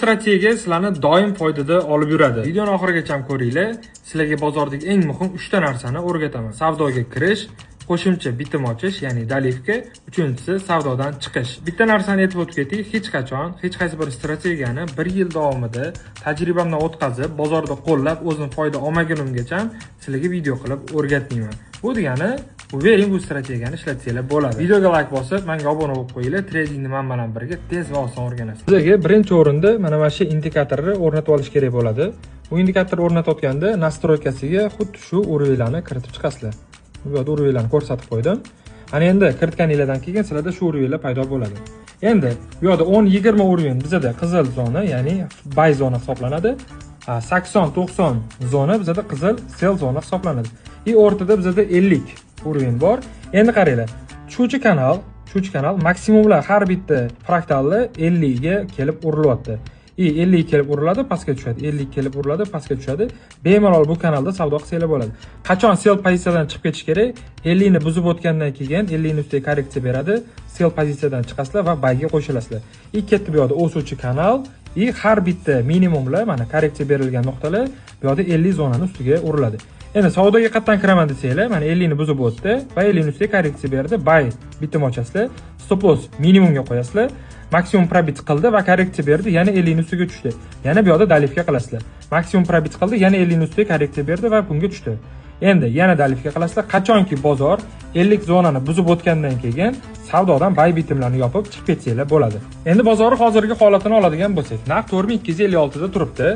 Strategiya sizlarni doim foydada olib yuradi. Videoni oxirigacha ko'ringlar. Sizlarga bozordagi eng muhim 3 ta narsani o'rgataman. Savdoga kirish, qo'shimcha bitim ochish, ya'ni dalivka, uchinchisi savdodan chiqish. Bitta narsani aytib o'tib ketdik, hech qachon hech qaysi bir strategiyani 1 yil davomida tajribamdan o'tkazib, bozorda qo'llab, o'zim foyda olmagunimgacha sizlarga video qilib o'rgatmayman. Bu degani, bu strategiyani ishlatsanglar bo'ladi. Videoga like bosib, menga obuna bo'lib qo'yinglar. Tradingni men bilan birga tez va oson o'rganasiz. Sizlarga birinchi o'rinda mana shu indikatorni o'rnatib olish kerak bo'ladi. Bu indikatorni o'rnatayotganda nastroykasiga xuddi shu urovlarni kiritib chiqasizlar. Bu yerda urovlarni ko'rsatib qo'ydim. Ana endi kiritganinglardan keyin sizlarda shu urovlar paydo bo'ladi. Endi bu yerda 10-20 urovin bizada qizil zona, ya'ni buy zona hisoblanadi. 80-90 zona bizada qizil sell zona hisoblanadi. O'rtada bizada 50 urovin bor. Endi qaranglar. Shuchi kanal maksimumlar har bitta fraktalni 50 ga kelib urilyapti. 50 kelib uriladi, pastga tushadi. 50 kelib uriladi, pastga tushadi. Bemalol bu kanalda savdo qilsanglar bo'ladi. Qachon sell pozitsiyadan chiqib ketish kerak? 50 ni buzib o'tgandan keyin 50 ni ustiga korreksiya beradi. Sell pozitsiyadan chiqasizlar va buyga qo'shilasizlar. Ketdi bu yerda o'suvchi kanal. Har bitta minimumlar mana korreksiya berilgan nuqtalar bu yerda 50 zonani ustiga uriladi. Endi savdoga qatdan kiraman desanglar, mana 50 ni buzib o'tdi va 50 ni ustiga korreksiya berdi. Buy bitim ochasizlar. Stop loss minimumga qo'yasizlar. Maksimum probit qildi va korreksiya berdi, yana 50 ni ustiga tushdi. Yana bu yerda dalivka qilasizlar. Maksimum probit qildi, yana 50 ni ustiga korreksiya berdi va bunga tushdi. Endi yana dalivka qilasizlar. Qachonki bozor 50 zonani buzib o'tgandan keyin savdodan buy bitimlarni yopib chiqib ketsanglar bo'ladi. Endi bozor hozirgi holatini oladigan bo'lsak, narx 4256 da turibdi.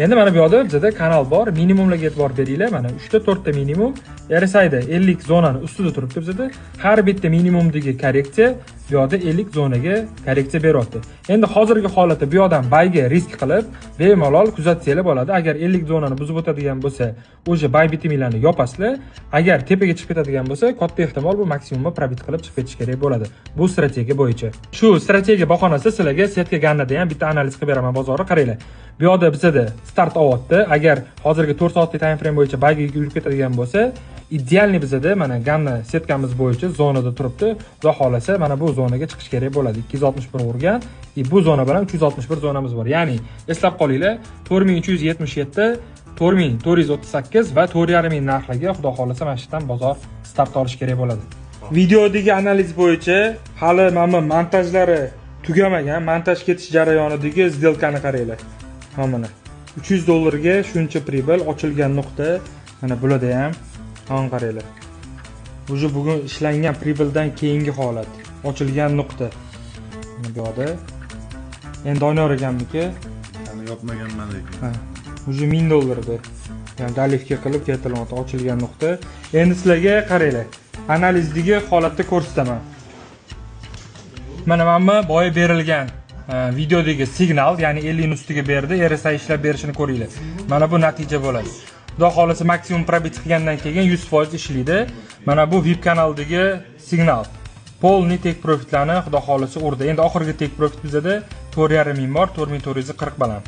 Endi mana bu yerda bizada kanal bor. Minimumlarga e'tibor beringlar. Mana 3 ta 4 ta minimum. RSI'da 50 zonani ustida turibdi bizada. Har bitta minimumdagi korreksiya bu yerda 50 zonaga korreksiya beryapti. Endi hozirgi holatda bu yerdan buyga risk qilib, bemalol kuzatsanglar bo'ladi. Agar 50 zonani buzib o'tadigan bo'lsa, o'sha buy bitimlarni yopasizlar. Agar tepaga chiqib ketadigan bo'lsa, katta ehtimol bu maksimumni probit qilib chiqib ketish kerak bo'ladi. Bu strategiya bo'yicha. Shu strategiya bahonasida sizlarga setka gannada ham bitta analiz qilib beraman bozorni. Qaranglar. Bu yerda bizada start olyapti. Agar hozirgi 4 soatlik time frame bo'yicha buyga yurib ketadigan bo'lsa, idealni bizada mana ganna setkamiz bo'yicha zonada turibdi. Xudo xolasa mana bu zonaga chiqish kerak bo'ladi. 261 urgan. Bu zona bilan 361 zonamiz bor. Ya'ni eslab qolinglar, 4377, 4438 va 4500 narxlarga xudo xolasa mana shu yerdan bozor start olish kerak bo'ladi. Videodagi analiz bo'yicha hali mana montajlari tugamagan, montaj ketish jarayonidagi сделканы qaranglar. Mana $300 ga shuncha pribel ochilgan nuqta. Mana bularda ham qaranglar. Уже bugun ishlangan pribeldan keyingi holat, ochilgan nuqta. Mana bu yerda. Endi Doynor ekanmiki, hali yopmaganman lekin. Уже $1000 ya'ni dalivka qilib keltirilmoqda ochilgan nuqta. Endi sizlarga qaranglar. Analizdagi holatni ko'rsataman. Mana boya berilgan videodagi signal, ya'ni 50 ni ustiga berdi, RSI ishlab berishini ko'ringlar. Mana bu natija bo'ladi. Xudo xolasa maksimum probit qilgandan keyin 100% ishlaydi. Mana bu VIP kanaldagi signal. Polni take profitlarni xudo xolasa urdi. Endi oxirgi take profit bizada 4500 bor, 4440 baland.